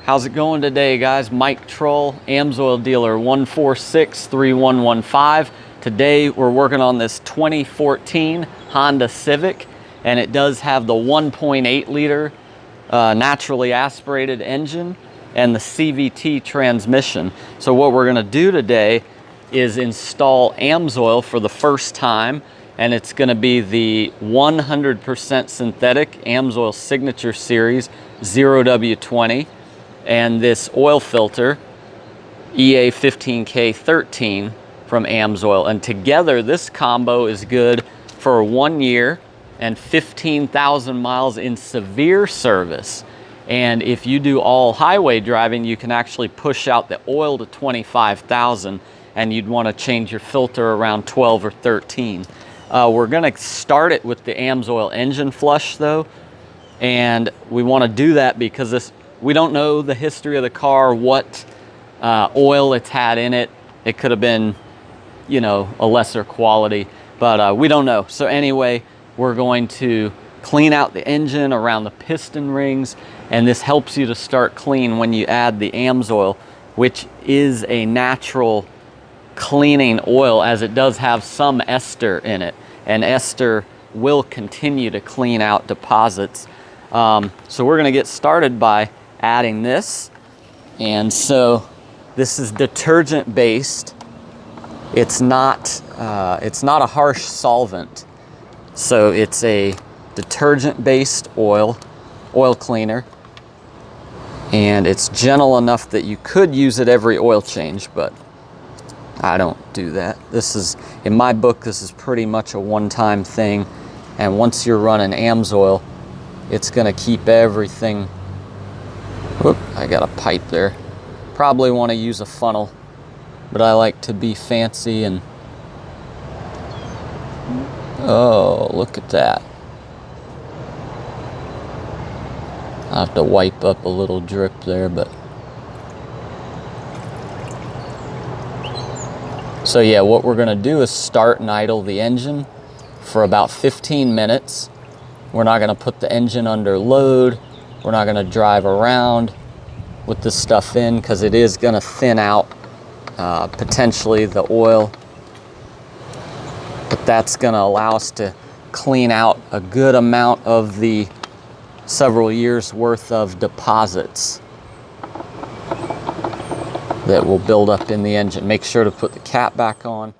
How's it going today, guys? Mike Troll, Amsoil dealer 146-3115. Today we're working on this 2014 Honda Civic, and it does have the 1.8 liter naturally aspirated engine and the CVT transmission. So what we're gonna do today is install Amsoil for the first time, and it's gonna be the 100% synthetic Amsoil Signature Series 0w-20. And this oil filter, EA15K13 from Amsoil. And together, this combo is good for 1 year and 15,000 miles in severe service. And if you do all highway driving, you can actually push out the oil to 25,000, and you'd want to change your filter around 12 or 13. We're going to start it with the Amsoil engine flush though. And we want to do that because we don't know the history of the car, what oil it's had in it. It could have been, you know, a lesser quality, but we don't know. So anyway, we're going to clean out the engine around the piston rings, and this helps you to start clean when you add the Amsoil, which is a natural cleaning oil, as it does have some ester in it, and ester will continue to clean out deposits. So we're going to get started by adding this. And so this is detergent based. It's not a harsh solvent, so it's a detergent based oil cleaner, and it's gentle enough that you could use it every oil change, but I don't do that. This is, in my book, this is pretty much a one-time thing, and once you're running Amsoil, it's going to keep everything. Whoop, I got a pipe there. Probably want to use a funnel, but I like to be fancy. And oh, look at that. I'll have to wipe up a little drip there, but so yeah, what we're going to do is start and idle the engine for about 15 minutes. We're not going to put the engine under load. We're not going to drive around with this stuff in, because it is going to thin out potentially the oil. But that's going to allow us to clean out a good amount of the several years worth of deposits that will build up in the engine. Make sure to put the cap back on.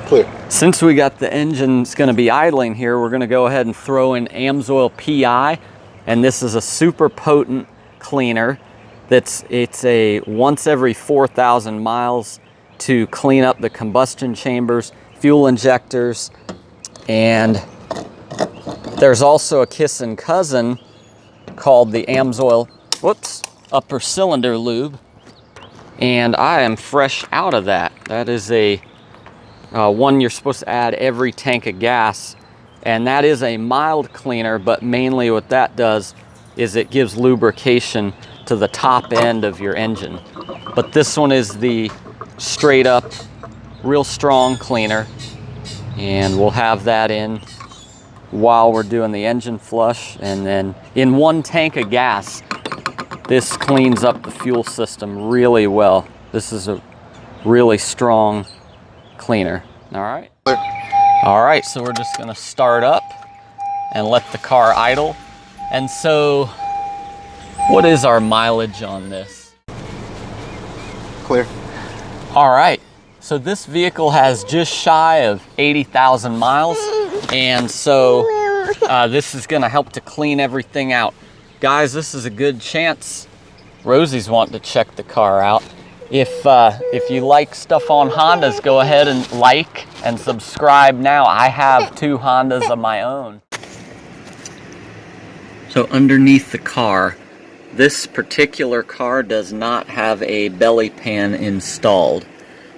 Clear. Since we got the engine's going to be idling here, we're going to go ahead and throw in Amsoil PI, and this is a super potent cleaner. It's a once every 4,000 miles to clean up the combustion chambers, fuel injectors, and there's also a kissing cousin called the Amsoil upper cylinder lube, and I am fresh out of that. That is a one you're supposed to add every tank of gas, and that is a mild cleaner, but mainly what that does is it gives lubrication to the top end of your engine. But this one is the straight up, real strong cleaner, and we'll have that in while we're doing the engine flush. And then in one tank of gas, this cleans up the fuel system really well. This is a really strong cleaner. All right. All right, so we're just gonna start up and let the car idle. And so, what is our mileage on this? Clear. All right, so this vehicle has just shy of 80,000 miles. And so this is gonna help to clean everything out. Guys, this is a good chance. Rosie's wanting to check the car out. If you like stuff on Hondas, go ahead and like and subscribe now. I have 2 Hondas of my own. So underneath the car, this particular car does not have a belly pan installed.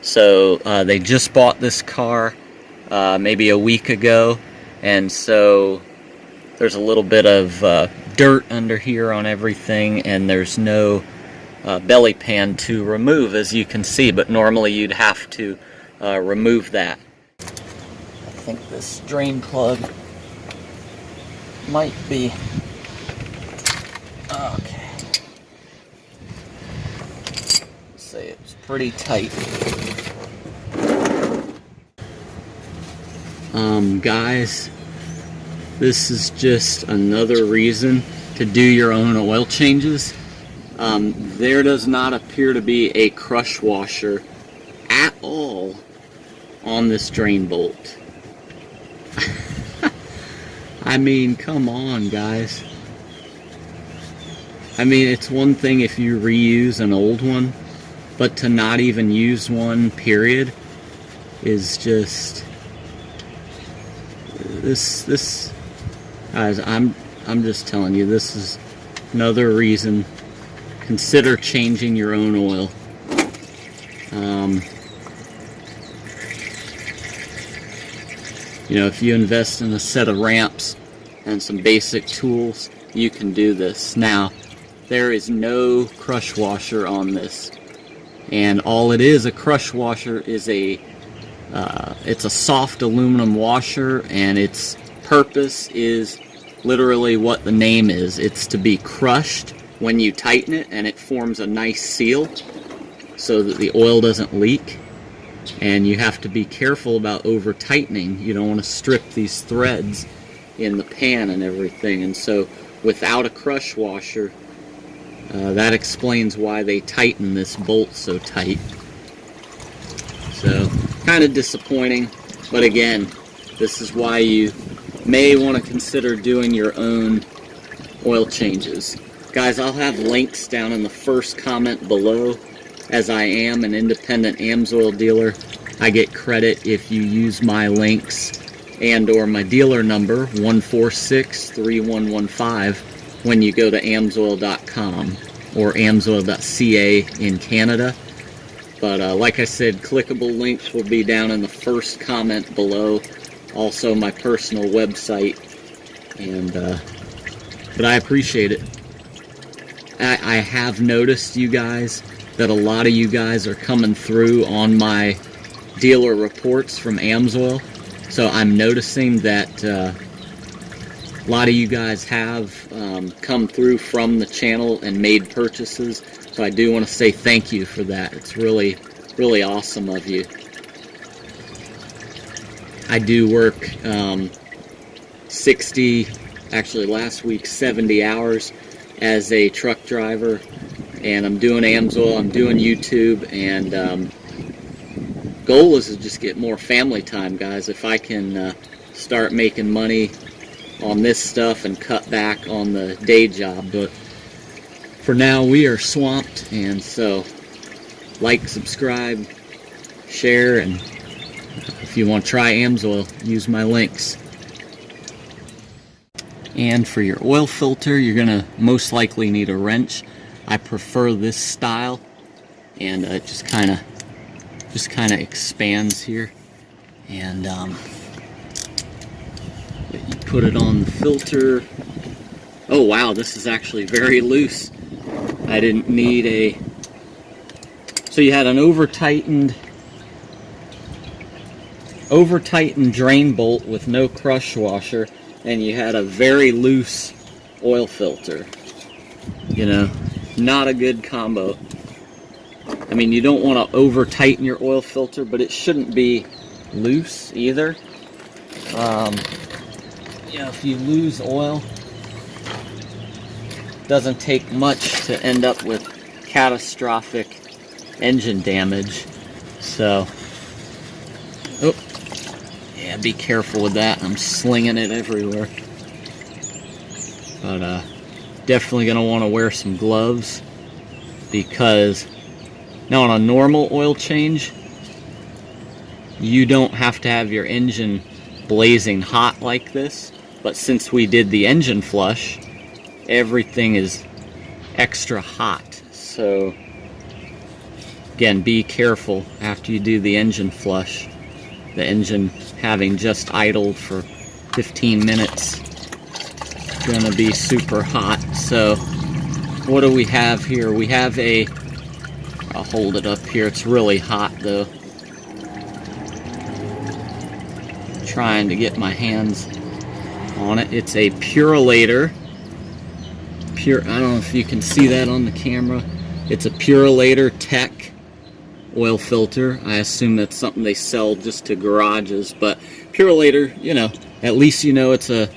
So they just bought this car maybe a week ago, and so there's a little bit of dirt under here on everything, and there's no belly pan to remove, as you can see, but normally you'd have to remove that. I think this drain plug might be okay. pretty tight. Guys, this is just another reason to do your own oil changes. There does not appear to be a crush washer at all on this drain bolt. I mean, come on, guys. I mean, it's one thing if you reuse an old one, but to not even use one, period, is just this guys, I'm just telling you, this is another reason. Consider changing your own oil. You know, if you invest in a set of ramps and some basic tools, you can do this. Now, there is no crush washer on this, and all it is, a crush washer, is it's a soft aluminum washer, and its purpose is literally what the name is. It's to be crushed when you tighten it, and it forms a nice seal so that the oil doesn't leak. And you have to be careful about over tightening. You don't want to strip these threads in the pan and everything. And so without a crush washer, that explains why they tighten this bolt so tight. So kind of disappointing, but again, this is why you may want to consider doing your own oil changes. Guys, I'll have links down in the first comment below. As I am an independent Amsoil dealer, I get credit if you use my links and or my dealer number 146-3115 when you go to amsoil.com or amsoil.ca in Canada. But like I said, clickable links will be down in the first comment below. Also my personal website. And but I appreciate it. I have noticed, you guys, that a lot of you guys are coming through on my dealer reports from Amsoil. So I'm noticing that a lot of you guys have come through from the channel and made purchases. So I do want to say thank you for that. It's really, really awesome of you. I do work 60, actually last week 70 hours as a truck driver, and I'm doing Amsoil, I'm doing YouTube, and goal is to just get more family time, guys. If I can start making money on this stuff and cut back on the day job. But for now, we are swamped, and so like, subscribe, share, and if you want to try Amsoil, use my links. And for your oil filter, you're going to most likely need a wrench. I prefer this style, and it just kind of expands here, and you put it on the filter. Oh wow, this is actually very loose. I didn't need a. So you had an over-tightened drain bolt with no crush washer, and you had a very loose oil filter. You know, not a good combo. I mean, you don't want to over tighten your oil filter, but it shouldn't be loose either. You know, if you lose oil, it doesn't take much to end up with catastrophic engine damage. So, oh, yeah, be careful with that. I'm slinging it everywhere. But definitely going to want to wear some gloves, because now on a normal oil change, you don't have to have your engine blazing hot like this. But since we did the engine flush, everything is extra hot. So again, be careful after you do the engine flush. The engine having just idled for 15 minutes, gonna be super hot. So what do we have here? We have a, I'll hold it up here, it's really hot though. Trying to get my hands on it. It's a Purolator. I don't know if you can see that on the camera. It's a Purolator Tech oil filter. I assume that's something they sell just to garages, but Purolator, you know, at least you know it's a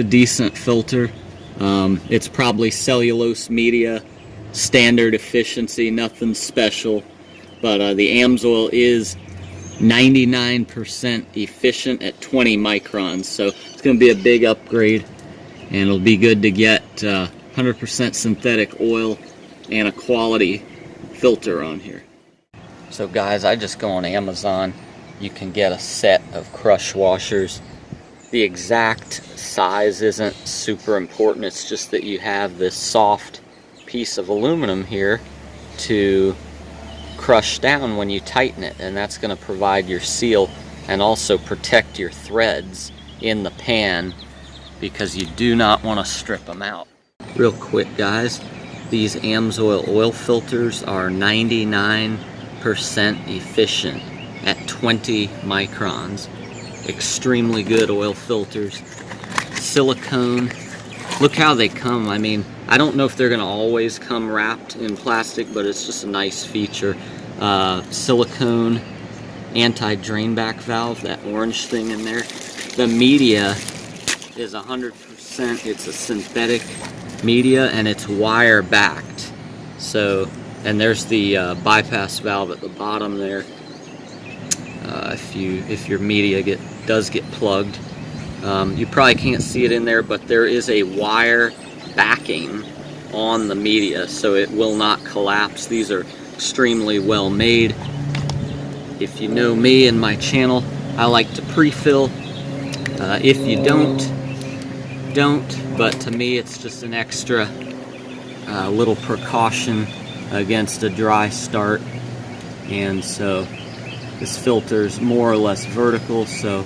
decent filter. It's probably cellulose media, standard efficiency, nothing special, but the AMSOIL is 99% efficient at 20 microns, so it's going to be a big upgrade, and it'll be good to get 100% synthetic oil and a quality filter on here. So guys, I just go on Amazon. You can get a set of crush washers. The exact size isn't super important, it's just that you have this soft piece of aluminum here to crush down when you tighten it, and that's going to provide your seal and also protect your threads in the pan, because you do not want to strip them out. Real quick guys, these AMSOIL oil filters are 99% efficient at 20 microns. Extremely good oil filters. Silicone, look how they come. I mean, I don't know if they're going to always come wrapped in plastic, but it's just a nice feature. Silicone anti-drain back valve, that orange thing in there. The media is 100%, it's a synthetic media, and it's wire backed. So, and there's the bypass valve at the bottom there. If your media does get plugged, you probably can't see it in there, but there is a wire backing on the media, so it will not collapse. These are extremely well made. If you know me and my channel, I like to pre-fill. If you don't, but to me it's just an extra little precaution against a dry start. And so this filter's more or less vertical, so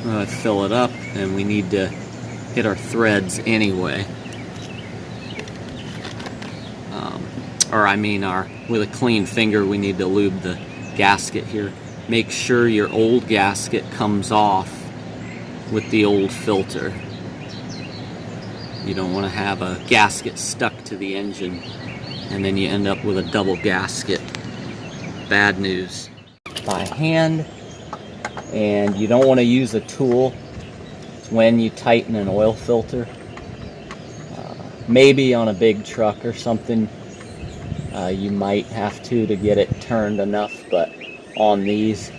I'm going to fill it up, and we need to hit our threads anyway. Or I mean, with a clean finger we need to lube the gasket here. Make sure your old gasket comes off with the old filter. You don't want to have a gasket stuck to the engine and then you end up with a double gasket. Bad news. By hand, and you don't want to use a tool when you tighten an oil filter. Maybe on a big truck or something you might have to get it turned enough, but on these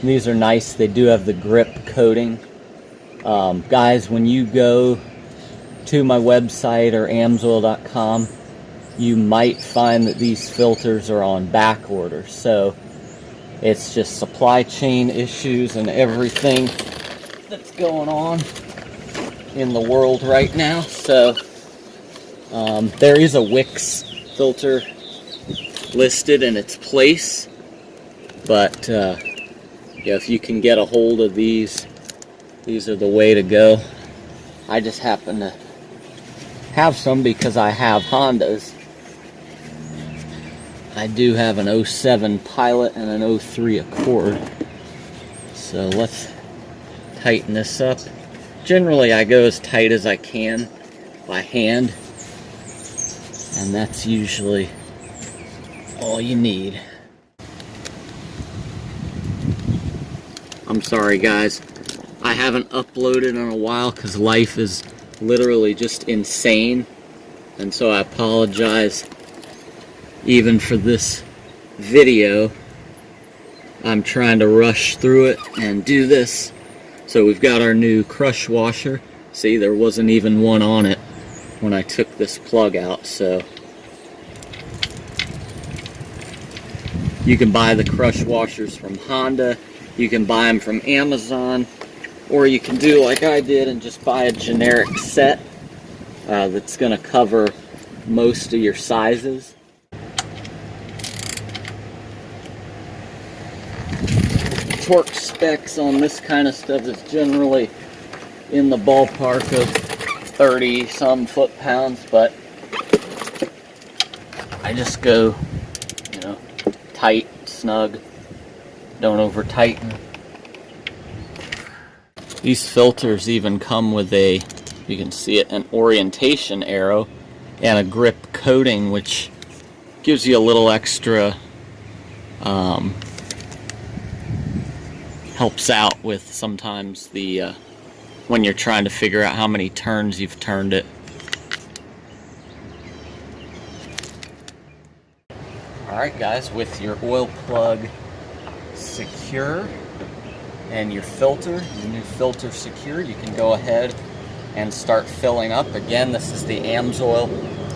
are nice. They do have the grip coating. Guys, when you go to my website or amsoil.com, you might find that these filters are on back order. So it's just supply chain issues and everything that's going on in the world right now. So there is a Wix filter listed in its place, but yeah, if you can get a hold of these are the way to go. I just happen to have some because I have Hondas. I do have an 07 Pilot and an 03 Accord. So let's tighten this up. Generally I go as tight as I can by hand, and that's usually all you need. I'm sorry guys, I haven't uploaded in a while because life is literally just insane, and so I apologize even for this video. I'm trying to rush through it and do this. So we've got our new crush washer. See, there wasn't even one on it when I took this plug out. So you can buy the crush washers from Honda, you can buy them from Amazon, or you can do like I did and just buy a generic set that's going to cover most of your sizes. Torque specs on this kind of stuff is generally in the ballpark of 30 some foot-pounds, but I just go, you know, tight, snug, don't over tighten. These filters even come with a, you can see it, an orientation arrow and a grip coating, which gives you a little extra Helps out with sometimes the when you're trying to figure out how many turns you've turned it. Alright guys, with your oil plug secure and your new filter secure, you can go ahead and start filling up. Again, this is the Amsoil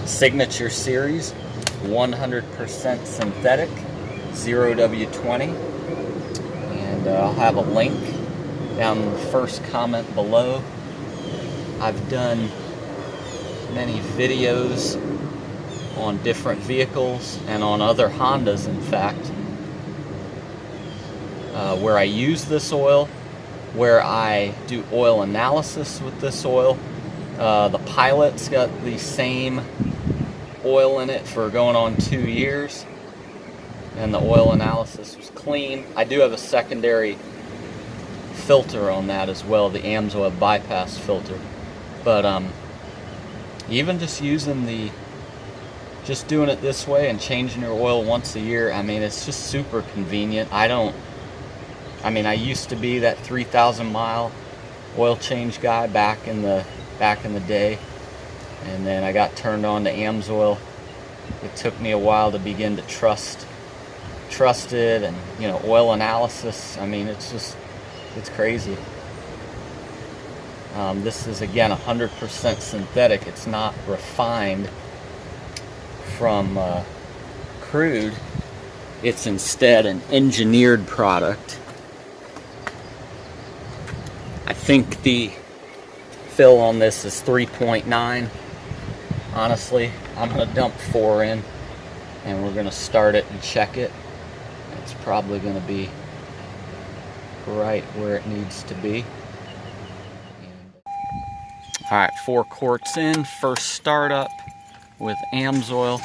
Signature Series, 100% synthetic, 0w-20. And I'll have a link down in the first comment below. I've done many videos on different vehicles and on other Hondas, in fact, where I use this oil, where I do oil analysis with this oil. The Pilot's got the same oil in it for going on 2 years, and the oil analysis was clean. I do have a secondary filter on that as well, the Amsoil bypass filter. But even just doing it this way and changing your oil once a year, I mean, it's just super convenient. I used to be that 3,000 mile oil change guy back in the day, and then I got turned on to Amsoil. It took me a while to begin to trust it, and oil analysis. I mean, it's crazy. This is again 100% synthetic. It's not refined from crude. It's instead an engineered product. I think the fill on this is 3.9. Honestly, I'm going to dump 4 in, and we're going to start it and check it. It's probably going to be right where it needs to be. Alright, 4 quarts in, first startup with Amsoil.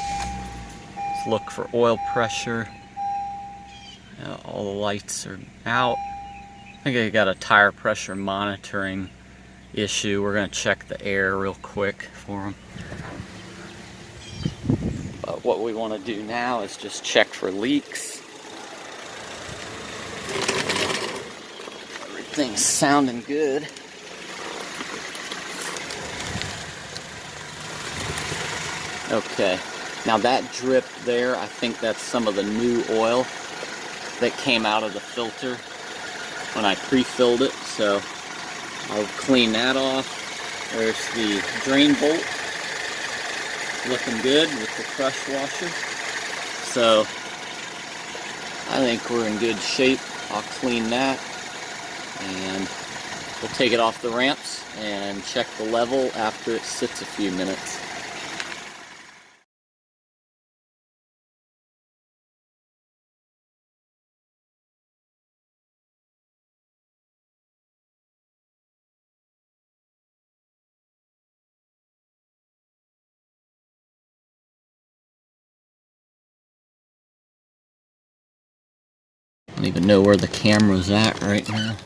Let's look for oil pressure. All the lights are out. I think I got a tire pressure monitoring issue. We're going to check the air real quick for them. But what we want to do now is just check for leaks. Everything's sounding good. Okay, now that drip there, I think that's some of the new oil that came out of the filter when I pre-filled it, so I'll clean that off. There's the drain bolt, looking good with the crush washer. So I think we're in good shape. I'll clean that, and we'll take it off the ramps and check the level after it sits a few minutes. I don't even know where the camera's at right now.